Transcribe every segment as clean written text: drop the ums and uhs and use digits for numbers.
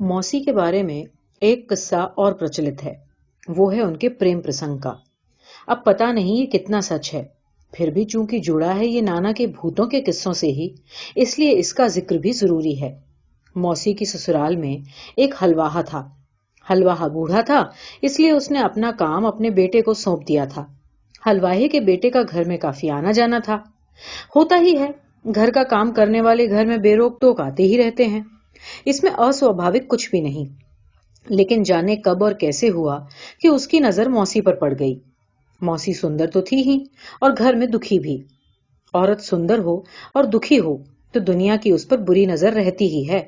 मौसी के बारे में एक किस्सा और प्रचलित है। वो है उनके प्रेम प्रसंग का। अब पता नहीं ये कितना सच है, फिर भी चूंकि जुड़ा है ये नाना के भूतों के किस्सों से ही, इसलिए इसका जिक्र भी जरूरी है। मौसी की ससुराल में एक हलवाहा था। हलवाहा बूढ़ा था, इसलिए उसने अपना काम अपने बेटे को सौंप दिया था। हलवाहे के बेटे का घर में काफी आना जाना था। होता ही है, घर का काम करने वाले घर में बेरोक टोक आते ही रहते हैं। इसमें अस्वाभाविक कुछ भी नहीं। लेकिन जाने कब और कैसे हुआ कि उसकी नजर मौसी पर पड़ गई। मौसी सुंदर तो थी ही, और घर में दुखी भी। औरत सुंदर हो और दुखी हो तो दुनिया की उस पर बुरी नजर रहती ही है।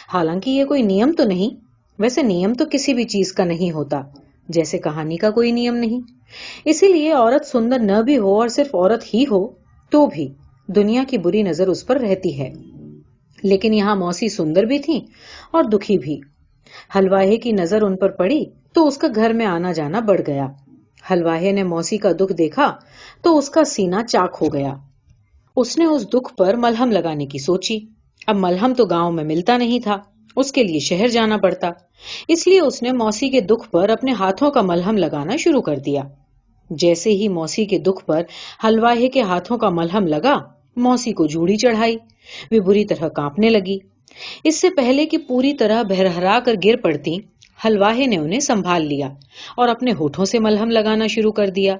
हालांकि ये कोई नियम तो नहीं। वैसे नियम तो किसी भी चीज का नहीं होता, जैसे कहानी का कोई नियम नहीं। इसीलिए औरत सुंदर न भी हो और सिर्फ औरत ही हो तो भी दुनिया की बुरी नजर उस पर रहती है। लेकिन यहाँ मौसी सुंदर भी थी और दुखी भी। हलवाहे की नजर उन पर पड़ी तो उसका घर में आना जाना बढ़ गया। हलवाहे ने मौसी का दुख देखा तो उसका सीना चाक हो गया। उसने उस दुख पर मलहम लगाने की सोची। अब मलहम तो गांव में मिलता नहीं था, उसके लिए शहर जाना पड़ता। इसलिए उसने मौसी के दुख पर अपने हाथों का मलहम लगाना शुरू कर दिया। जैसे ही मौसी के दुख पर हलवाहे के हाथों का मलहम लगा, मौसी को जूड़ी चढ़ाई। वे बुरी तरह कांपने लगी। इससे पहले कि पूरी तरह बहरहरा कर गिर पड़ती, हलवाहे ने उन्हें संभाल लिया और अपने होठों से मलहम लगाना शुरू कर दिया।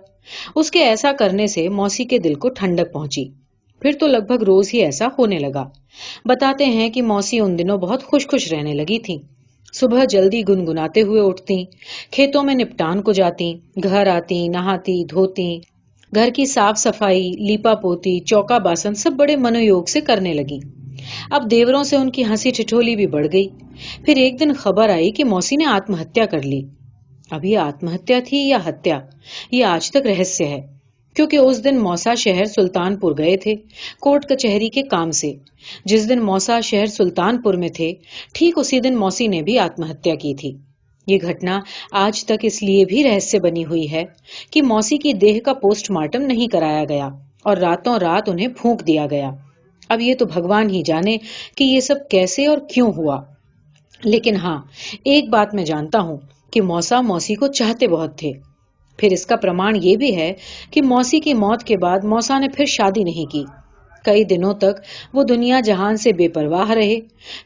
उसके ऐसा करने से मौसी के दिल को ठंडक पहुंची। फिर तो लगभग रोज ही ऐसा होने लगा। बताते हैं कि मौसी उन दिनों बहुत खुश खुश रहने लगी थी। सुबह जल्दी गुनगुनाते हुए उठती, खेतों में निपटान को जाती, घर आती, नहाती, धोती, घर की साफ सफाई, लीपा पोती, चौका बासन सब बड़े मनोयोग से करने लगी। अब देवरों से उनकी हंसी ठिठोली भी बढ़ गई। फिर एक दिन खबर आई कि मौसी ने आत्महत्या कर ली। अब ये आत्महत्या थी या हत्या, ये आज तक रहस्य है। क्योंकि उस दिन मौसा शहर सुल्तानपुर गए थे कोर्ट कचहरी के काम से। जिस दिन मौसा शहर सुल्तानपुर में थे, ठीक उसी दिन मौसी ने भी आत्महत्या की थी। ये घटना आज तक इसलिए भी रहस्य बनी हुई है कि मौसी की देह का पोस्टमार्टम नहीं कराया गया और रातों रात उन्हें फूंक दिया गया। अब ये तो भगवान ही जाने कि ये सब कैसे और क्यों हुआ। लेकिन हाँ, एक बात मैं जानता हूं कि मौसा मौसी को चाहते बहुत थे। फिर इसका प्रमाण ये भी है कि मौसी की मौत के बाद मौसा ने फिर शादी नहीं की। कई दिनों तक वो दुनिया जहान से बेपरवाह रहे,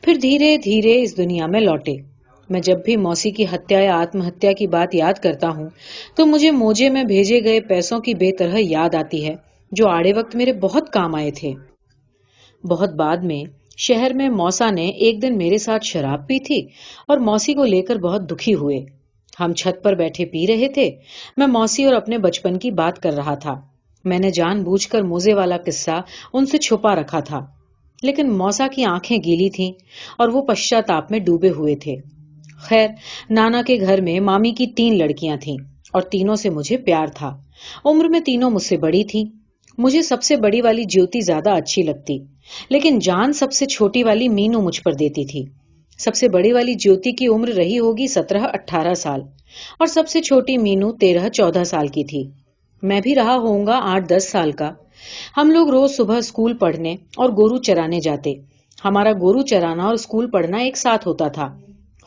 फिर धीरे धीरे इस दुनिया में लौटे। मैं जब भी मौसी की हत्या या आत्महत्या की बात याद करता हूँ तो मुझे मोजे में भेजे गए पैसों की बेतरह याद आती है, जो आड़े वक्त मेरे बहुत काम आए थे। बहुत बाद में शहर में मौसा ने एक दिन मेरे साथ शराब पी थी और मौसी को लेकर बहुत दुखी हुए। हम छत पर बैठे पी रहे थे। मैं मौसी और अपने बचपन की बात कर रहा था। मैंने जानबूझकर मोजे वाला किस्सा उनसे छुपा रखा था। लेकिन मौसा की आंखें गीली थीं और वो पश्चाताप में डूबे हुए थे। खैर, नाना के घर में मामी की 3 लड़कियां थीं और तीनों से मुझे प्यार था। उम्र में तीनों मुझसे बड़ी थीं। मुझे सबसे बड़ी वाली ज्योति ज्यादा अच्छी लगती, लेकिन जान सबसे छोटी वाली मीनू मुझ पर देती थी। सबसे बड़ी वाली ज्योति की उम्र रही होगी 17-18 साल और सबसे छोटी मीनू 13-14 साल की थी। मैं भी रहा होऊंगा 8-10 साल का। हम लोग रोज सुबह स्कूल पढ़ने और गोरू चराने जाते। हमारा गोरू चराना और स्कूल पढ़ना एक साथ होता था।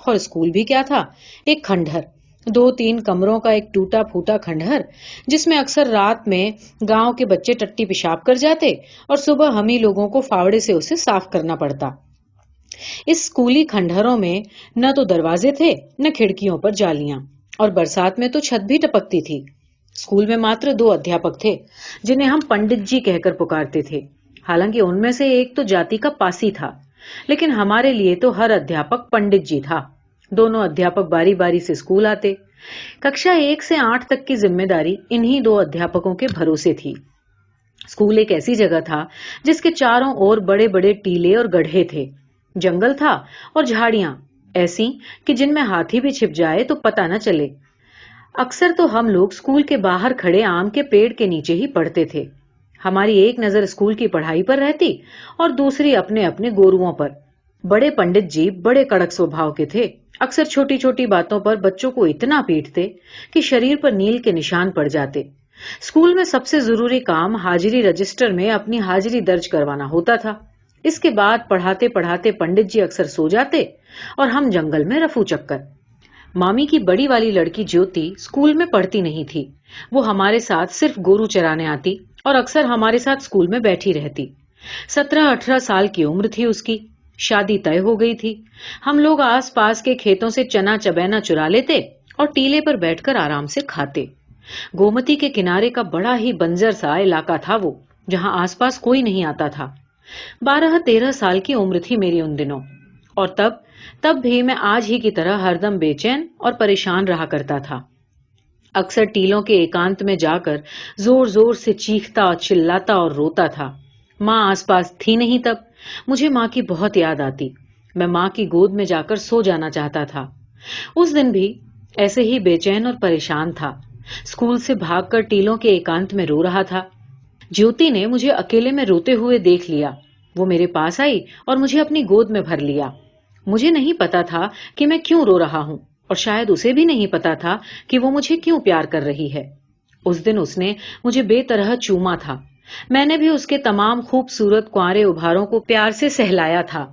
और स्कूल भी क्या था, एक खंडहर, 2-3 कमरों का एक टूटा फूटा खंडहर, जिसमें अक्सर रात में गांव के बच्चे टट्टी पेशाब कर जाते और सुबह हम ही लोगों को फावड़े से उसे साफ करना पड़ता। इस स्कूली खंडहरों में न तो दरवाजे थे न खिड़कियों पर जालियां, और बरसात में तो छत भी टपकती थी। स्कूल में मात्र 2 अध्यापक थे, जिन्हें हम पंडित जी कहकर पुकारते थे। हालांकि उनमें से एक तो जाति का पासी था, लेकिन हमारे लिए तो हर अध्यापक पंडित जी था। दोनों अध्यापक बारी बारी से स्कूल आते। कक्षा 1 से 8 तक की जिम्मेदारी इन्हीं 2 अध्यापकों के भरोसे थी। स्कूल एक ऐसी जगह था जिसके चारों ओर बड़े बड़े टीले और गड्ढे थे। जंगल था और झाड़ियां ऐसी कि जिनमें हाथी भी छिप जाए तो पता न चले। अक्सर तो हम लोग स्कूल के बाहर खड़े आम के पेड़ के नीचे ही पढ़ते थे। हमारी एक नजर स्कूल की पढ़ाई पर रहती और दूसरी अपने अपने गोरुओं पर। बड़े पंडित जी बड़े कड़क स्वभाव के थे। अक्सर छोटी छोटी बातों पर बच्चों को इतना पीटते कि शरीर पर नील के निशान पड़ जाते। स्कूल में सबसे जरूरी काम हाजिरी रजिस्टर में अपनी हाजिरी दर्ज करवाना होता था। इसके बाद पढ़ाते पढ़ाते पंडित जी अक्सर सो जाते और हम जंगल में रफू चक्कर। मामी की बड़ी वाली लड़की ज्योति स्कूल में पढ़ती नहीं थी। वो हमारे साथ सिर्फ गोरू चराने आती और अक्सर हमारे साथ स्कूल में बैठी रहती। 17-18 साल की उम्र थी उसकी। शादी तय हो गई थी। हम लोग आस पास के खेतों से चना चबैना चुरा लेते और टीले पर बैठकर आराम से खाते। गोमती के किनारे का बड़ा ही बंजर सा इलाका था वो, जहां आसपास कोई नहीं आता था। 12-13 साल की उम्र थी मेरी उन दिनों। और तब भी मैं आज ही की तरह हरदम बेचैन और परेशान रहा करता था। अक्सर टीलों के एकांत में जाकर जोर जोर से चीखता और चिल्लाता और रोता था। माँ आसपास थी नहीं तब। मुझे माँ की बहुत याद आती। मैं माँ की गोद में जाकर सो जाना चाहता था। उस दिन भी ऐसे ही बेचैन और परेशान था। स्कूल से भागकर टीलों के एकांत में रो रहा था। ज्योति ने मुझे अकेले में रोते हुए देख लिया। वो मेरे पास आई और मुझे अपनी गोद में भर लिया। मुझे नहीं पता था कि मैं क्यों रो रहा हूं और शायद उसे भी नहीं पता था कि वो मुझे क्यों प्यार कर रही है। उस दिन उसने मुझे बेतरह चूमा था। मैंने भी उसके तमाम खूबसूरत कुंवारे उभारों को प्यार से सहलाया था।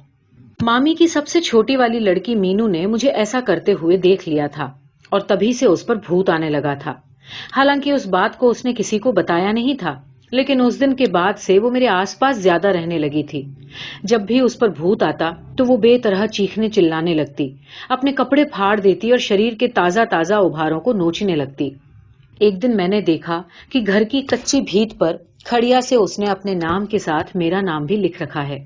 मामी की सबसे छोटी वाली लड़की मीनू ने मुझे ऐसा करते हुए देख लिया था और तभी से उस पर भूत आने लगा था। हालांकि उस बात को उसने किसी को बताया नहीं था, लेकिन उस दिन के बाद से वो मेरे आसपास ज्यादा रहने लगी थी। जब भी उस पर भूत आता तो वो बेतरह चीखने चिल्लाने लगती, अपने कपड़े फाड़ देती और शरीर के ताजा ताजा उभारों को नोचने लगती। एक दिन मैंने देखा कि घर की कच्ची भीत पर खड़िया से उसने अपने नाम के साथ मेरा नाम भी लिख रखा है।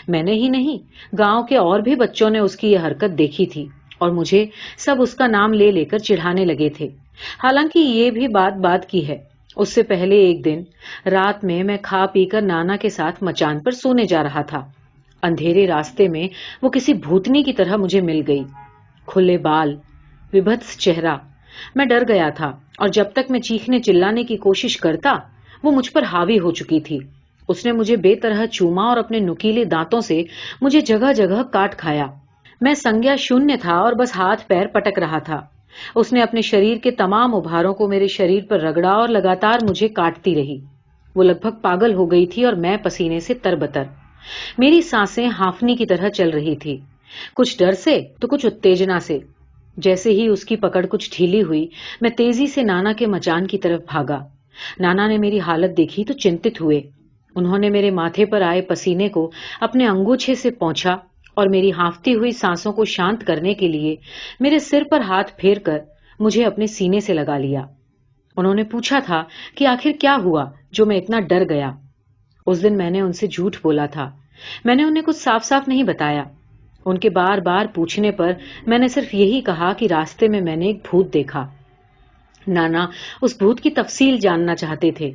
मैंने ही नहीं, गांव के और भी बच्चों ने उसकी यह हरकत देखी थी और मुझे सब उसका नाम ले लेकर चिढ़ाने लगे थे। हालांकि ये भी बात की है। उससे पहले एक दिन रात में मैं खा पीकर नाना के साथ मचान पर सोने जा रहा था। अंधेरे रास्ते में वो किसी भूतनी की तरह मुझे मिल गई। खुले बाल, विभत्स चेहरा। मैं डर गया था और जब तक मैं चीखने चिल्लाने की कोशिश करता, वो मुझ पर हावी हो चुकी थी। उसने मुझे बेतरह चूमा और अपने नुकीले दांतों से मुझे जगह जगह काट खाया। मैं संज्ञा शून्य था और बस हाथ पैर पटक रहा था। उसने अपने शरीर के तमाम उभारों को मेरे शरीर पर रगड़ा और लगातार मुझे काटती रही। वो लगभग पागल हो गई थी और मैं पसीने से तरबतर। मेरी सांसें हाफनी की तरह चल रही थी, कुछ डर से तो कुछ उत्तेजना से। जैसे ही उसकी पकड़ कुछ ढीली हुई, मैं तेजी से नाना के मचान की तरफ भागा। नाना ने मेरी हालत देखी तो चिंतित हुए। उन्होंने मेरे माथे पर आए पसीने को अपने अंगूछे से पोंछा और मेरी हांफती हुई सांसों को शांत करने के लिए मेरे सिर पर हाथ फेरकर मुझे अपने सीने से लगा लिया। उन्होंने पूछा था कि आखिर क्या हुआ जो मैं इतना डर गया। उस दिन मैंने उनसे झूठ बोला था। मैंने उन्हें कुछ साफ साफ नहीं बताया। उनके बार बार पूछने पर मैंने सिर्फ यही कहा कि रास्ते में मैंने एक भूत देखा। नाना उस भूत की तफसील जानना चाहते थे।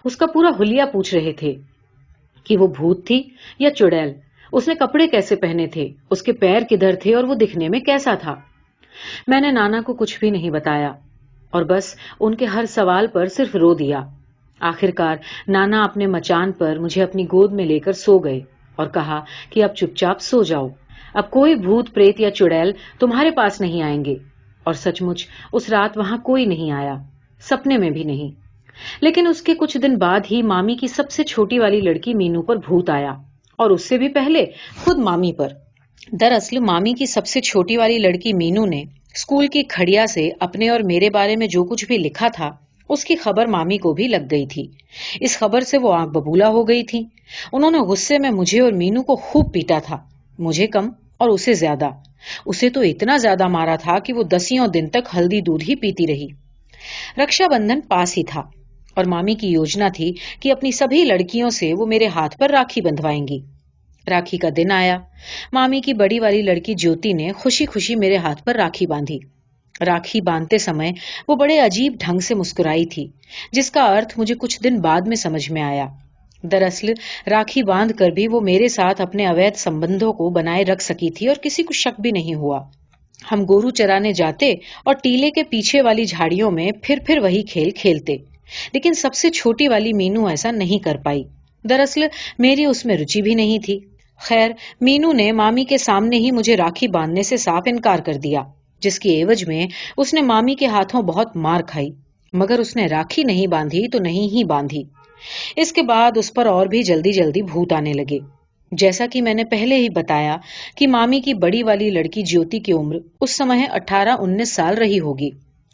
उसका पूरा हुलिया पूछ रहे थे कि वो भूत थी या चुड़ैल, उसने कपड़े कैसे पहने थे, उसके पैर किधर थे और वो दिखने में कैसा था। मैंने नाना को कुछ भी नहीं बताया और बस उनके हर सवाल पर सिर्फ रो दिया। आखिरकार नाना अपने मचान पर मुझे अपनी गोद में लेकर सो गए और कहा कि अब चुपचाप सो जाओ, अब कोई भूत प्रेत या चुड़ैल तुम्हारे पास नहीं आएंगे। और सचमुच उस रात वहां कोई नहीं आया, सपने में भी नहीं। लेकिन उसके कुछ दिन बाद ही मामी की सबसे छोटी वाली लड़की मीनू पर भूत आया और उससे भी पहले खुद मामी पर। दरअसल मामी की सबसे छोटी वाली लड़की मीनू ने स्कूल की खड़िया से अपने और मेरे बारे में जो कुछ भी लिखा था, उसकी खबर मामी को भी लग गई थी। इस खबर से वो आंख बबूला हो गई थी। उन्होंने गुस्से में मुझे और मीनू को खूब पीटा था, मुझे कम और उसे ज्यादा। उसे तो इतना ज्यादा मारा था कि वो 10 दिन तक हल्दी दूध ही पीती रही। रक्षाबंधन पास ही था और मामी की योजना थी कि अपनी सभी लड़कियों से वो मेरे हाथ पर राखी बंधवाएंगी। राखी का दिन आया। मामी की बड़ी वाली लड़की ज्योति ने खुशी खुशी मेरे हाथ पर राखी बांधी। राखी बांधते समय वो बड़े अजीब ढंग से मुस्कुराई थी, जिसका अर्थ मुझे कुछ दिन बाद में समझ में आया। दरअसल राखी बांध कर भी वो मेरे साथ अपने अवैध संबंधों को बनाए रख सकी थी और किसी को शक भी नहीं हुआ। हम गोरू चराने जाते और टीले के पीछे वाली झाड़ियों में फिर वही खेल खेलते, लेकिन सबसे छोटी वाली मीनू ऐसा नहीं कर पाई। दरअसल मेरी उसमें रुचि भी नहीं थी। खैर, मीनू ने मामी के सामने ही मुझे राखी बांधने से साफ इनकार कर दिया, जिसकी एवज में उसने मामी के हाथों बहुत मार खाई। मगर उसने राखी नहीं बांधी तो नहीं ही बांधी। इसके बाद उस पर और भी जल्दी जल्दी भूत आने लगे। जैसा कि मैंने पहले ही बताया कि मामी की बड़ी वाली लड़की ज्योति की उम्र उस समय 18-19 साल रही होगी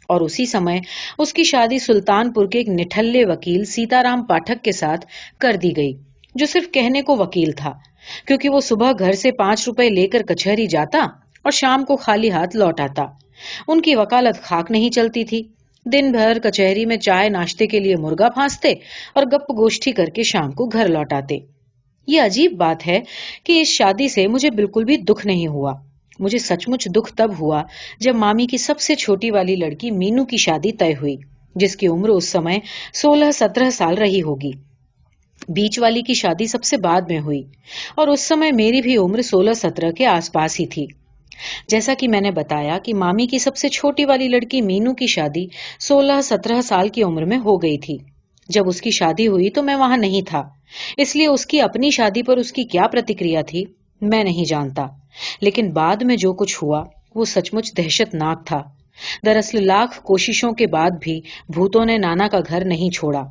और उसी समय उसकी शादी सुल्तानपुर के एक निठल्ले वकील सीताराम पाठक के साथ कर दी गई, जो सिर्फ कहने को वकील था, क्योंकि वो सुबह घर से 5 रुपए लेकर कचहरी जाता और शाम को खाली हाथ लौट आता। उनकी वकालत खाक नहीं चलती थी। दिन भर कचहरी में चाय नाश्ते के लिए मुर्गा फांसते और गप्प गोष्ठी करके शाम को घर लौट आते। ये अजीब बात है कि इस शादी से मुझे बिल्कुल भी दुख नहीं हुआ। मुझे सचमुच दुख तब हुआ जब मामी की सबसे छोटी वाली लड़की मीनू की शादी तय हुई, जिसकी उम्र उस समय 16-17 साल रही होगी। बीच वाली की शादी सबसे बाद में हुई और उस समय मेरी भी उम्र 16-17 के आसपास ही थी। जैसा कि मैंने बताया कि मामी की सबसे छोटी वाली लड़की मीनू की शादी 16-17 साल की उम्र में हो गई थी। जब उसकी शादी हुई तो मैं वहां नहीं था, इसलिए उसकी अपनी शादी पर उसकी क्या प्रतिक्रिया थी मैं नहीं जानता। लेकिन बाद में जो कुछ हुआ वो सचमुच दहशतनाक था। दरअसल लाख कोशिशों के बाद भी भूतों ने नाना का घर नहीं छोड़ा।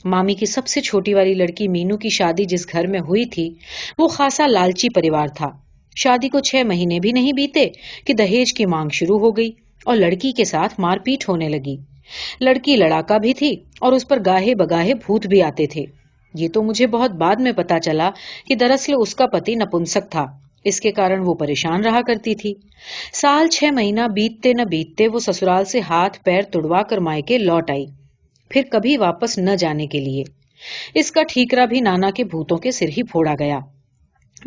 मामी की सबसे छोटी वाली लड़की मीनू की शादी जिस घर में हुई थी वो खासा लालची परिवार था। शादी को 6 महीने भी नहीं बीते कि दहेज की मांग शुरू हो गई और लड़की के साथ मारपीट होने लगी। लड़की लड़ाका भी थी और उस पर गाहे बगाहे भूत भी आते थे। ये तो मुझे बहुत बाद में पता चला कि दरअसल उसका पति नपुंसक था। इसके कारण वो परेशान रहा करती थी। साल 6 महीना बीतते न बीतते वो ससुराल से हाथ पैर तुड़वा कर मायके लौट आई, फिर कभी वापस न जाने के लिए। इसका ठीकरा भी नाना के भूतों के सिर ही फोड़ा गया।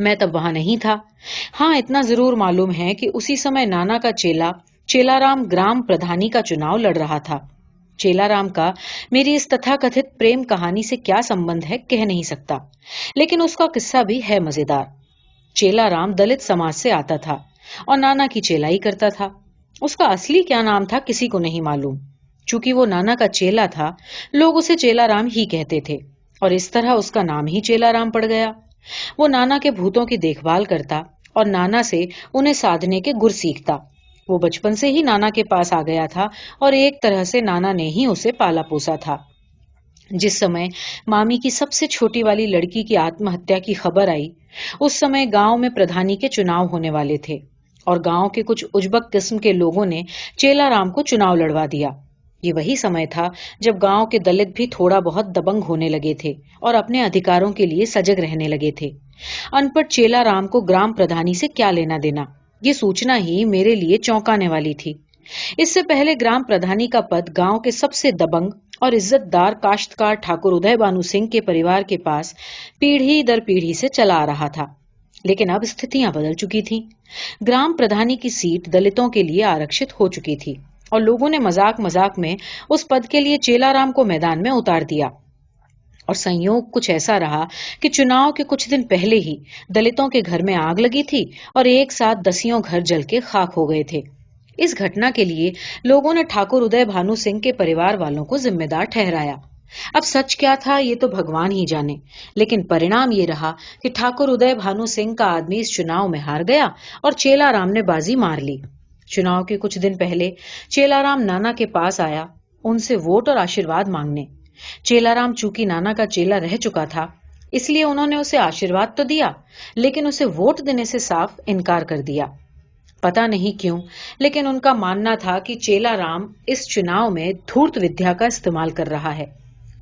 मैं तब वहां नहीं था। हाँ, इतना जरूर मालूम है कि उसी समय नाना का चेला चेलाराम ग्राम प्रधानी का चुनाव लड़ रहा था। चेलाराम का मेरी इस तथाकथित प्रेम कहानी से क्या संबंध है कह नहीं सकता, लेकिन उसका किस्सा भी है मजेदार। चेलाराम दलित समाज से आता था और नाना की चेलाई करता था। उसका असली क्या नाम था किसी को नहीं मालूम। चूंकि वो नाना का चेला था, लोग उसे चेलाराम ही कहते थे और इस तरह उसका नाम ही चेलाराम पड़ गया। वो नाना के भूतों की देखभाल करता और नाना से उन्हें साधने के गुर सीखता। वो बचपन से ही नाना के पास आ गया था और एक तरह से नाना ने ही उसे पाला पोसा था। जिस समय मामी की सबसे छोटी वाली लड़की की आत्महत्या की खबर आई, उस समय गांव में प्रधानी के चुनाव होने वाले थे और गांव के कुछ उजबक किस्म के लोगों ने चेलाराम को चुनाव लड़वा दिया। ये वही समय था जब गांव के दलित भी थोड़ा बहुत दबंग होने लगे थे और अपने अधिकारों के लिए सजग रहने लगे थे। अनपढ़ चेलाराम को ग्राम प्रधानी से क्या लेना देना, ये सूचना ही मेरे लिए चौंकाने वाली थी। इससे पहले ग्राम प्रधानी का पद गांव के सबसे दबंग और इज्जतदार काश्तकार ठाकुर उदय भानु सिंह के परिवार के पास पीढ़ी दर पीढ़ी से चला आ रहा था। लेकिन अब स्थितियां बदल चुकी थीं। ग्राम प्रधानी की सीट दलितों के लिए आरक्षित हो चुकी थी और लोगों ने मजाक मजाक में उस पद के लिए चेलाराम को मैदान में उतार दिया। और संयोग कुछ ऐसा रहा कि चुनाव के कुछ दिन पहले ही दलितों के घर में आग लगी थी और एक साथ दसियों घर जल के खाक हो गए थे। इस घटना के लिए लोगों ने ठाकुर उदय भानु सिंह के परिवार वालों को जिम्मेदार ठहराया। अब सच क्या था ये तो भगवान ही जाने, लेकिन परिणाम ये रहा कि ठाकुर उदय भानु सिंह का आदमी इस चुनाव में हार गया और चेलाराम ने बाजी मार ली। चुनाव के कुछ दिन पहले चेलाराम नाना के पास आया उनसे वोट और आशीर्वाद मांगने। चेलाराम चूंकि नाना का चेला रह चुका था, इसलिए उन्होंने उसे आशीर्वाद तो दिया, लेकिन उसे वोट देने से साफ इनकार कर दिया। पता नहीं क्यों, लेकिन उनका मानना था कि चेलाराम इस चुनाव में धूर्त विद्या का इस्तेमाल कर रहा है।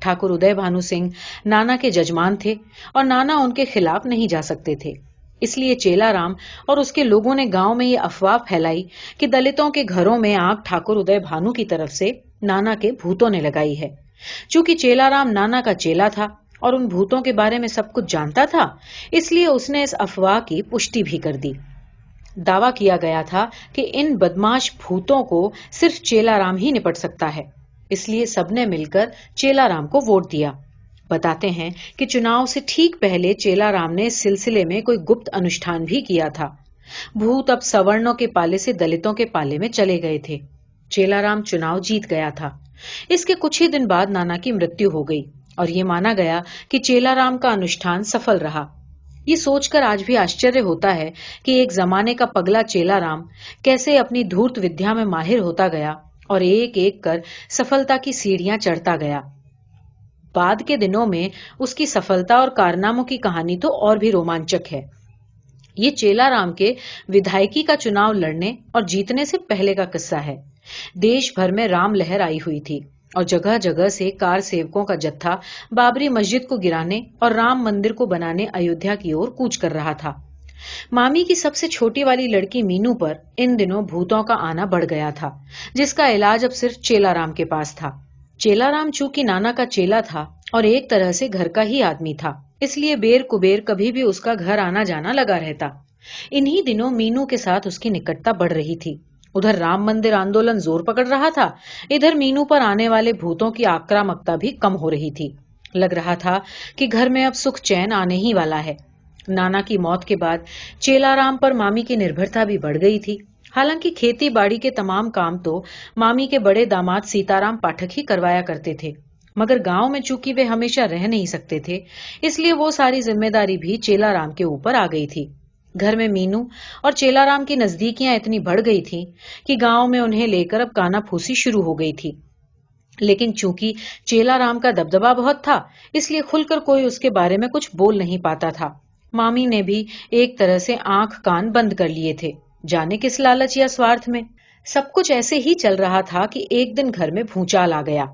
ठाकुर उदय भानु सिंह नाना के जजमान थे और नाना उनके खिलाफ नहीं जा सकते थे। इसलिए चेलाराम और उसके लोगों ने गांव में ये अफवाह फैलाई कि दलितों के घरों में आग ठाकुर उदय भानु की तरफ से नाना के भूतों ने लगाई है। चूंकि चेलाराम नाना का चेला था और उन भूतों के बारे में सब कुछ जानता था, इसलिए उसने इस अफवाह की पुष्टि भी कर दी। दावा किया गया था कि इन बदमाश भूतों को सिर्फ चेलाराम ही निपट सकता है, इसलिए सबने मिलकर चेलाराम को वोट दिया। बताते हैं कि चुनाव से ठीक पहले चेलाराम ने इस सिलसिले में कोई गुप्त अनुष्ठान भी किया था। भूत अब सवर्णों के पाले से दलितों के पाले में चले गए थे। चेलाराम चुनाव जीत गया था। इसके कुछ ही दिन बाद नाना की मृत्यु हो गई और ये माना गया कि चेलाराम का अनुष्ठान सफल रहा। ये सोचकर आज भी आश्चर्य होता है कि एक जमाने का पगला चेलाराम कैसे अपनी धूर्त विद्या में माहिर होता गया और एक एक कर सफलता की सीढ़ियां चढ़ता गया। बाद के दिनों में उसकी सफलता और कारनामों की कहानी तो और भी रोमांचक है। ये चेलाराम के विधायकी का चुनाव लड़ने और जीतने से पहले का किस्सा है। देश भर में राम लहर आई हुई थी और जगह जगह से कार सेवकों का जत्था बाबरी मस्जिद को गिराने और राम मंदिर को बनाने अयोध्या की ओर कूच कर रहा था। मामी की सबसे छोटी वाली लड़की मीनू पर इन दिनों भूतों का आना बढ़ गया था, जिसका इलाज अब सिर्फ चेलाराम के पास था। चेलाराम चूंकि नाना का चेला था और एक तरह से घर का ही आदमी था, इसलिए बेर कुबेर कभी भी उसका घर आना जाना लगा रहता। इन्हीं दिनों मीनू के साथ उसकी निकटता बढ़ रही थी। उधर राम मंदिर आंदोलन जोर पकड़ रहा था, इधर मीनू पर आने वाले भूतों की आक्रामकता भी कम हो रही थी। लग रहा था कि घर में अब सुख चैन आने ही वाला है। नाना की मौत के बाद चेलाराम पर मामी की निर्भरता भी बढ़ गई थी। हालांकि खेती बाड़ी के तमाम काम तो मामी के बड़े दामाद सीताराम पाठक ही करवाया करते थे, मगर गांव में चूंकि वे हमेशा रह नहीं सकते थे, इसलिए वो सारी जिम्मेदारी भी चेलाराम के ऊपर आ गई थी। घर में मीनू और चेलाराम की नजदीकियां इतनी बढ़ गई थी कि गांव में उन्हें लेकर अब कानाफूसी शुरू हो गई थी। लेकिन चूंकि चेलाराम का दबदबा बहुत था, इसलिए खुलकर कोई उसके बारे में कुछ बोल नहीं पाता था। मामी ने भी एक तरह से आंख कान बंद कर लिए थे, जाने किस लालच या स्वार्थ में। सब कुछ ऐसे ही चल रहा था कि एक दिन घर में भूचाल आ गया।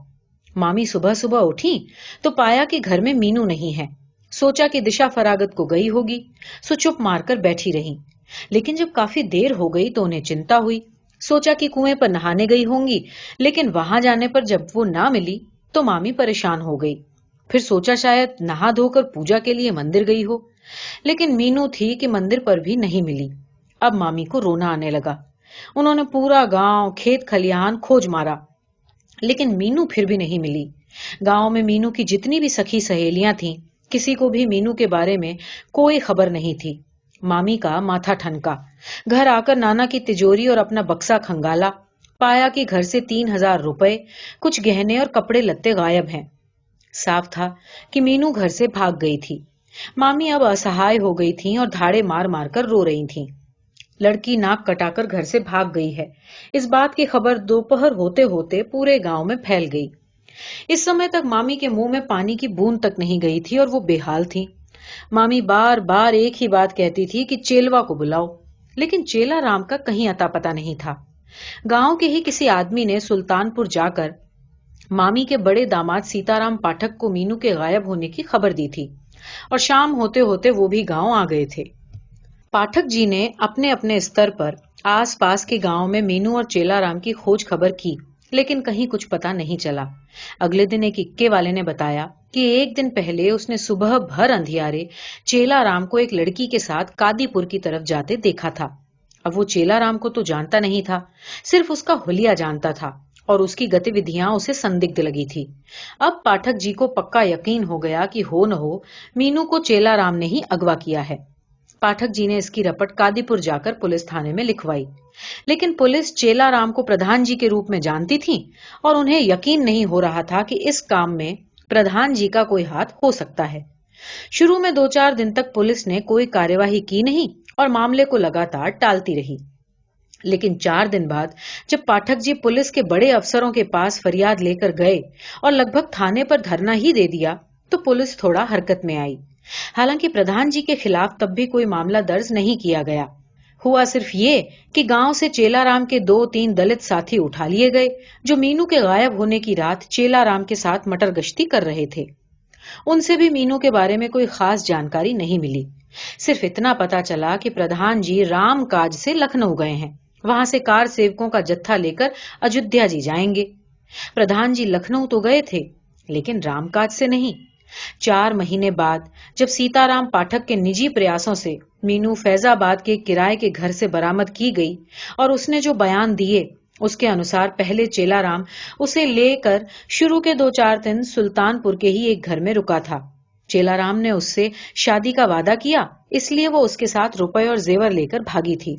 मामी सुबह सुबह उठी तो पाया कि घर में मीनू नहीं है। सोचा कि दिशा फरागत को गई होगी, सो चुप मारकर बैठी रही। लेकिन जब काफी देर हो गई तो उन्हें चिंता हुई। सोचा कि कुएं पर नहाने गई होंगी, लेकिन वहां जाने पर जब वो ना मिली तो मामी परेशान हो गई। फिर सोचा शायद नहा धोकर पूजा के लिए मंदिर गई हो, लेकिन मीनू थी कि मंदिर पर भी नहीं मिली। अब मामी को रोना आने लगा। उन्होंने पूरा गांव खेत खलिहान खोज मारा, लेकिन मीनू फिर भी नहीं मिली। गांव में मीनू की जितनी भी सखी सहेलियां थीं, किसी को भी मीनू के बारे में कोई खबर नहीं थी। मामी का माथा ठनका। घर आकर नाना की तिजोरी और अपना बक्सा खंगाला, पाया कि घर से 3,000 रुपए, कुछ गहने और कपड़े लत्ते गायब हैं। साफ था कि मीनू घर से भाग गई थी। मामी अब असहाय हो गई थीं और धाड़े मार मार कर रो रही थीं। लड़की नाक कटाकर घर से भाग गई है, इस बात की खबर दोपहर होते होते पूरे गांव में फैल गई। इस समय तक मामी के मुंह में पानी की बूंद तक नहीं गई थी और वो बेहाल थी। मामी बार बार एक ही बात कहती थी कि चेलवा को बुलाओ, लेकिन चेला राम का कहीं अता पता नहीं था। गांव के ही किसी आदमी ने सुल्तानपुर जाकर मामी के बड़े दामाद सीताराम पाठक को मीनू के गायब होने की खबर दी थी और शाम होते होते वो भी गांव आ गए थे। पाठक जी ने अपने अपने स्तर पर आस पास के गांव में मीनू और चेलाराम की खोज खबर की, लेकिन कहीं कुछ पता नहीं चला। अगले दिन एक इक्के वाले ने बताया कि एक दिन पहले उसने सुबह भर अंधियारे चेलाराम को एक लड़की के साथ कादीपुर की तरफ जाते देखा था। अब वो चेलाराम को तो जानता नहीं था, सिर्फ उसका हुलिया जानता था और उसकी गतिविधियां उसे संदिग्ध लगी थी। अब पाठक जी को पक्का यकीन हो गया कि हो न हो मीनू को चेलाराम ने ही अगवा किया है। पाठक जी ने इसकी रपट कादीपुर जाकर पुलिस थाने में लिखवाई, लेकिन पुलिस चेलाराम को प्रधान जी के रूप में जानती थी और उन्हें यकीन नहीं हो रहा था कि इस काम में प्रधान जी का कोई हाथ हो सकता है। शुरू में 2-4 दिन तक पुलिस ने कोई कार्यवाही की नहीं और मामले को लगातार टालती रही। लेकिन 4 दिन बाद जब पाठक जी पुलिस के बड़े अफसरों के पास फरियाद लेकर गए और लगभग थाने पर धरना ही दे दिया, तो पुलिस थोड़ा हरकत में आई। हालांकि प्रधान जी के खिलाफ तब भी कोई मामला दर्ज नहीं किया गया। हुआ सिर्फ ये कि गांव से चेलाराम के 2-3 दलित साथी उठा लिए गए, जो मीनू के गायब होने की रात चेलाराम के साथ मटर गश्ती कर रहे थे। उनसे भी मीनू के बारे में कोई खास जानकारी नहीं मिली। सिर्फ इतना पता चला कि प्रधान जी राम काज से लखनऊ गए हैं, वहां से कार सेवकों का जत्था लेकर अयोध्या जी जाएंगे। प्रधान जी लखनऊ तो गए थे, लेकिन रामकाज से नहीं। 4 महीने बाद जब सीताराम पाठक के निजी प्रयासों से मीनू फैजाबाद के किराए के घर से बरामद की गई और उसने जो बयान दिए उसके अनुसार पहले चेलाराम उसे लेकर शुरू के 2-4 दिन सुल्तानपुर के ही एक घर में रुका था। चेलाराम ने उससे शादी का वादा किया, इसलिए वो उसके साथ रुपए और जेवर लेकर भागी थी।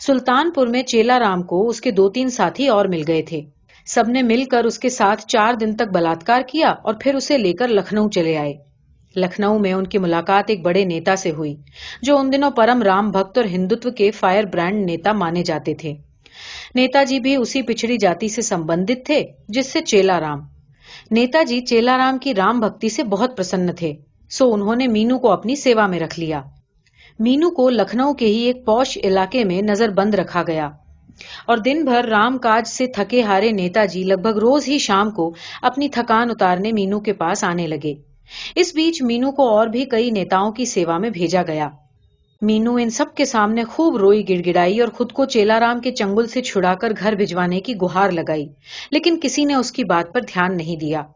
सुल्तानपुर में चेलाराम को उसके 2-3 साथी और मिल गए थे। सबने मिलकर उसके साथ 4 दिन तक बलात्कार किया और फिर उसे लेकर लखनऊ चले आए। लखनऊ में उनकी मुलाकात एक बड़े नेता से हुई, जो उन दिनों परम राम भक्त और हिंदुत्व के फायर ब्रांड नेता माने जाते थे। नेताजी भी उसी पिछड़ी जाति से संबंधित थे जिससे चेलाराम। नेताजी चेलाराम की राम भक्ति से बहुत प्रसन्न थे, सो उन्होंने मीनू को अपनी सेवा में रख लिया। मीनू को लखनऊ के ही एक पौश इलाके में नजरबंद रखा गया और दिन भर राम काज से थके हारे नेताजी लगभग रोज ही शाम को अपनी थकान उतारने मीनू के पास आने लगे। इस बीच मीनू को और भी कई नेताओं की सेवा में भेजा गया। मीनू इन सब के सामने खूब रोई गिड़गिड़ाई और खुद को चेलाराम के चंगुल से छुड़ाकर घर भिजवाने की गुहार लगाई, लेकिन किसी ने उसकी बात पर ध्यान नहीं दिया।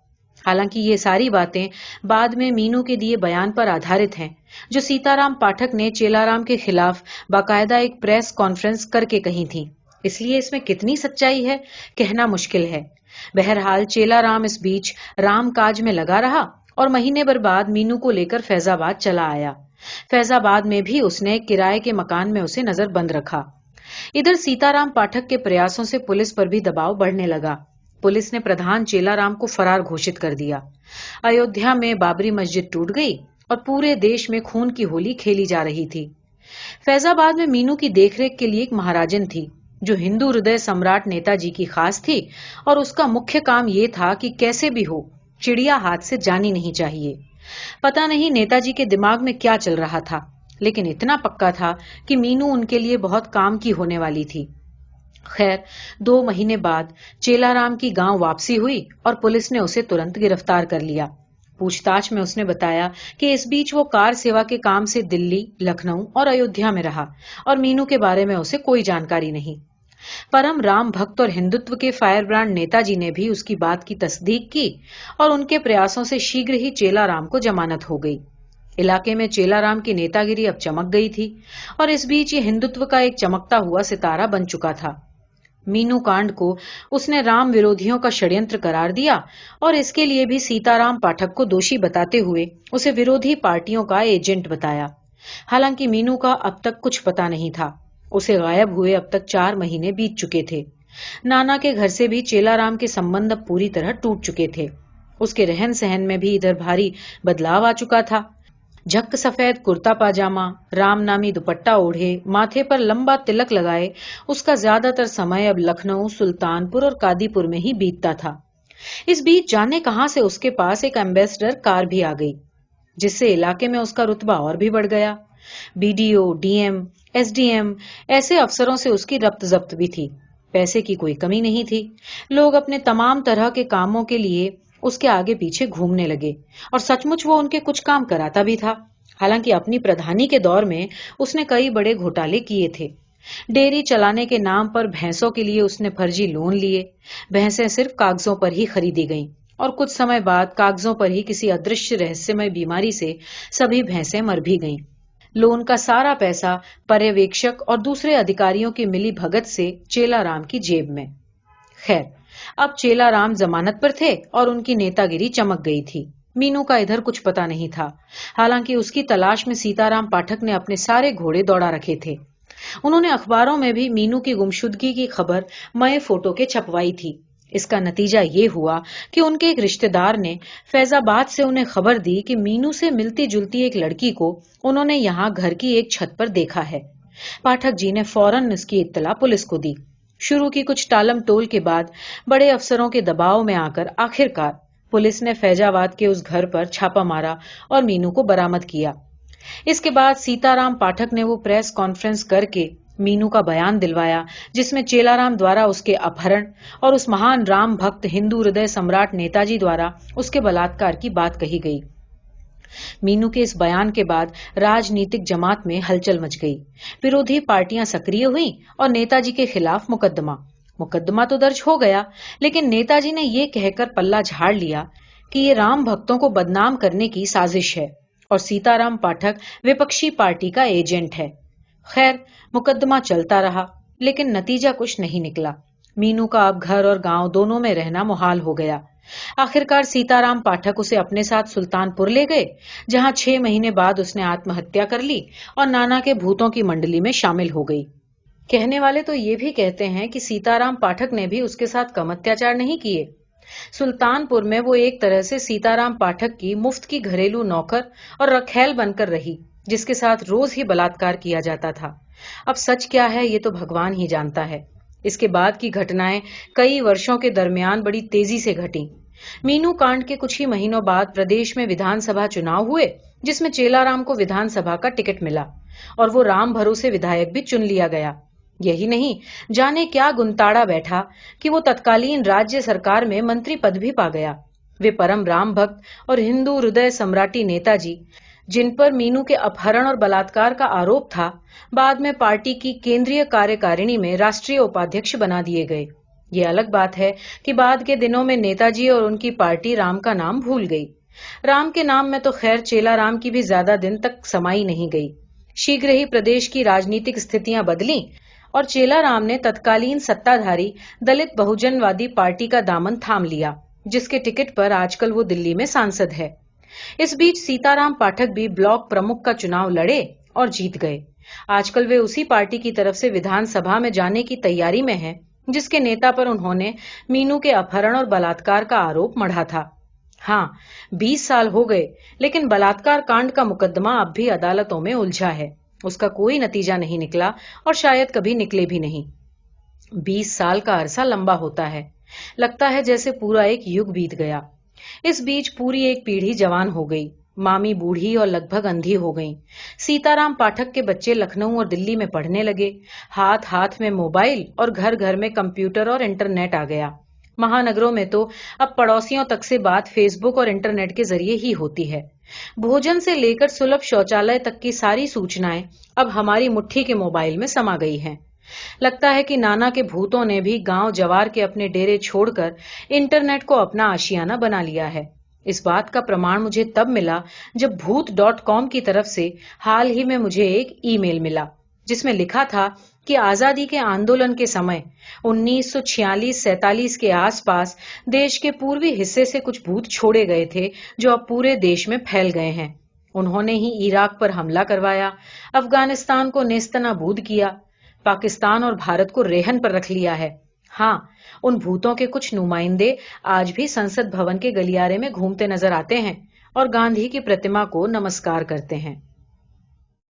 हालांकि ये सारी बातें बाद में मीनू के दिए बयान पर आधारित हैं, जो सीताराम पाठक ने चेलाराम के खिलाफ बाकायदा एक प्रेस कॉन्फ्रेंस करके कही थी। इसलिए इसमें कितनी सच्चाई है, कहना मुश्किल है। बहरहाल चेलाराम इस बीच राम काज में लगा रहा और महीने भर बाद मीनू को लेकर फैजाबाद चला आया। फैजाबाद में भी उसने किराए के मकान में उसे नजरबंद रखा। इधर सीताराम पाठक के प्रयासों से पुलिस पर भी दबाव बढ़ने लगा। पुलिस ने प्रधान चेलाराम को फरार घोषित कर दिया। अयोध्या में बाबरी मस्जिद टूट गई और पूरे देश में खून की होली खेली जा रही थी। फैजाबाद में मीनू की देखरेख के लिए एक महाराजन थी, जो हिंदू हृदय सम्राट नेताजी की खास थी और उसका मुख्य काम यह था कि कैसे भी हो चिड़िया हाथ से जानी नहीं चाहिए। पता नहीं नेताजी के दिमाग में क्या चल रहा था, लेकिन इतना पक्का था कि मीनू उनके लिए बहुत काम की होने वाली थी। खैर, 2 महीने बाद चेलाराम की गांव वापसी हुई और पुलिस ने उसे तुरंत गिरफ्तार कर लिया। पूछताछ में उसने बताया कि इस बीच वो कार सेवा के काम से दिल्ली, लखनऊ और अयोध्या में रहा और मीनू के बारे में उसे कोई जानकारी नहीं। परम राम भक्त और हिंदुत्व के फायरब्रांड नेताजी ने भी उसकी बात की तस्दीक की और उनके प्रयासों से शीघ्र ही चेलाराम को जमानत हो गई। इलाके में चेलाराम की नेतागिरी अब चमक गई थी और इस बीच ये हिंदुत्व का एक चमकता हुआ सितारा बन चुका था। मीनू कांड को उसने राम विरोधियों का षड्यंत्र करार दिया और इसके लिए भी सीताराम पाठक को दोषी बताते हुए उसे विरोधी पार्टियों का एजेंट बताया। हालांकि मीनू का अब तक कुछ पता नहीं था। उसे गायब हुए अब तक 4 महीने बीत चुके थे। नाना के घर से भी चेलाराम के संबंध अब पूरी तरह टूट चुके थे। उसके रहन सहन में भी इधर भारी बदलाव आ चुका था। झक सफेद कुर्ता पाजामा, राम नामी दुपट्टा ओढ़े, माथे पर लंबा तिलक लगाए उसका ज्यादातर समय अब लखनऊ, सुल्तानपुर और कादीपुर में ही बीतता था। इस बीच जाने कहां से उसके पास एक एम्बेसडर कार भी आ गई, जिससे इलाके में उसका रुतबा और भी बढ़ गया। बीडीओ, डीएम, एसडीएम ऐसे अफसरों से उसकी रब्त जब्त भी थी। पैसे की कोई कमी नहीं थी। लोग अपने तमाम तरह के कामों के लिए उसके आगे पीछे घूमने लगे और सचमुच वो उनके कुछ काम कराता भी था। हालांकि अपनी प्रधानी के दौर में उसने कई बड़े घोटाले किए थे। डेयरी चलाने के नाम पर भैंसों के लिए उसने फर्जी लोन लिए। भैंसें सिर्फ कागजों पर ही खरीदी गईं और कुछ समय बाद कागजों पर ही किसी अदृश्य रहस्यमय बीमारी से सभी भैंसें मर भी गईं। लोन का सारा पैसा पर्यवेक्षक और दूसरे अधिकारियों की मिली भगत से चेलाराम की जेब में। खैर, अब चेलाराम जमानत पर थे और उनकी नेतागिरी चमक गई थी। मीनू का इधर कुछ पता नहीं था। हालांकि उसकी तलाश में सीताराम पाठक ने अपने सारे घोड़े दौड़ा रखे थे। उन्होंने अखबारों में भी मीनू की गुमशुदगी की खबर मय फोटो के छपवाई थी। इसका नतीजा ये हुआ कि उनके एक रिश्तेदार ने फैजाबाद से उन्हें खबर दी कि मीनू से मिलती जुलती एक लड़की को उन्होंने यहाँ घर की एक छत पर देखा है। पाठक जी ने फौरन इसकी इत्तला पुलिस को दी। शुरू की कुछ टालम टोल के बाद बड़े अफसरों के दबाव में आकर आखिरकार पुलिस ने फैजाबाद के उस घर पर छापा मारा और मीनू को बरामद किया। इसके बाद सीताराम पाठक ने वो प्रेस कॉन्फ्रेंस करके मीनू का बयान दिलवाया, जिसमें चेलाराम द्वारा उसके अपहरण और उस महान राम भक्त हिंदू हृदय सम्राट नेताजी द्वारा उसके बलात्कार की बात कही गई। मीनू के इस बयान के बाद राजनीतिक जमात में हलचल मच गई। विरोधी पार्टियां सक्रिय हुईं और नेताजी के खिलाफ मुकदमा तो दर्ज हो गया, लेकिन नेताजी ने यह कहकर पल्ला झाड़ लिया कि ये राम भक्तों को बदनाम करने की साजिश है और सीताराम पाठक विपक्षी पार्टी का एजेंट है। खैर, मुकदमा चलता रहा, लेकिन नतीजा कुछ नहीं निकला। मीनू का अब घर और गांव दोनों में रहना मुहाल हो गया। आखिरकार सीताराम पाठक उसे अपने साथ सुल्तानपुर ले गए, जहां 6 महीने बाद उसने आत्महत्या कर ली और नाना के भूतों की मंडली में शामिल हो गई। कहने वाले तो ये भी कहते हैं कि सीताराम पाठक ने भी उसके साथ कम अत्याचार नहीं किए। सुल्तानपुर में वो एक तरह से सीताराम पाठक की मुफ्त की घरेलू नौकर और रखैल बनकर रही, जिसके साथ रोज ही बलात्कार किया जाता था। अब सच क्या है ये तो भगवान ही जानता है। इसके बाद की घटनाएं कई वर्षों के दरमियान बड़ी तेजी से घटी। मीनू कांड के कुछ ही महीनों बाद प्रदेश में विधानसभा चुनाव हुए, जिसमें चेलाराम को विधानसभा का टिकट मिला और वो राम भरोसे विधायक भी चुन लिया गया। यही नहीं, जाने क्या गुंताड़ा बैठा कि वो तत्कालीन राज्य सरकार में मंत्री पद भी पा गया। वे परम राम भक्त और हिंदू हृदय सम्राटी नेताजी, जिन पर मीनू के अपहरण और बलात्कार का आरोप था, बाद में पार्टी की केंद्रीय कार्यकारिणी में राष्ट्रीय उपाध्यक्ष बना दिए गए। ये अलग बात है कि बाद के दिनों में नेताजी और उनकी पार्टी राम का नाम भूल गई। राम के नाम में तो खैर चेलाराम की भी ज्यादा दिन तक समाई नहीं गई। शीघ्र ही प्रदेश की राजनीतिक स्थितियां बदली और चेलाराम ने तत्कालीन सत्ताधारी दलित बहुजनवादी पार्टी का दामन थाम लिया, जिसके टिकट पर आजकल वो दिल्ली में सांसद है। इस बीच सीताराम पाठक भी ब्लॉक प्रमुख का चुनाव लड़े और जीत गए। आजकल वे उसी पार्टी की तरफ से विधानसभा में जाने की तैयारी में हैं, जिसके नेता पर उन्होंने मीनू के अपहरण और बलात्कार का आरोप मढ़ा था। हाँ, 20 साल हो गए, लेकिन बलात्कार कांड का मुकदमा अब भी अदालतों में उलझा है। उसका कोई नतीजा नहीं निकला और शायद कभी निकले भी नहीं। 20 साल का अरसा लंबा होता है, लगता है जैसे पूरा एक युग बीत गया। इस बीच पूरी एक पीढ़ी जवान हो गई, मामी बूढ़ी और लगभग अंधी हो गई। सीताराम पाठक के बच्चे लखनऊ और दिल्ली में पढ़ने लगे। हाथ हाथ में मोबाइल और घर घर में कंप्यूटर और इंटरनेट आ गया। महानगरों में तो अब पड़ोसियों तक से बात फेसबुक और इंटरनेट के जरिए ही होती है। भोजन से लेकर सुलभ शौचालय तक की सारी सूचनाएं अब हमारी मुट्ठी के मोबाइल में समा गई हैं। लगता है कि नाना के भूतों ने भी गांव जवार के अपने डेरे छोड़कर इंटरनेट को अपना आशियाना बना लिया है। इस बात का प्रमाण मुझे तब मिला जब भूत.com की तरफ से हाल ही में मुझे एक ईमेल मिला, जिसमें लिखा था कि आजादी के आंदोलन के समय 1946-47 के आसपास देश के पूर्वी हिस्से से कुछ भूत छोड़े गए थे, जो अब पूरे देश में फैल गए हैं। उन्होंने ही इराक पर हमला करवाया, अफगानिस्तान को नेस्तनाबूद किया, पाकिस्तान और भारत को रेहन पर रख लिया है। हाँ, उन भूतों के कुछ नुमाइंदे आज भी संसद भवन के गलियारे में घूमते नजर आते हैं और गांधी की प्रतिमा को नमस्कार करते हैं।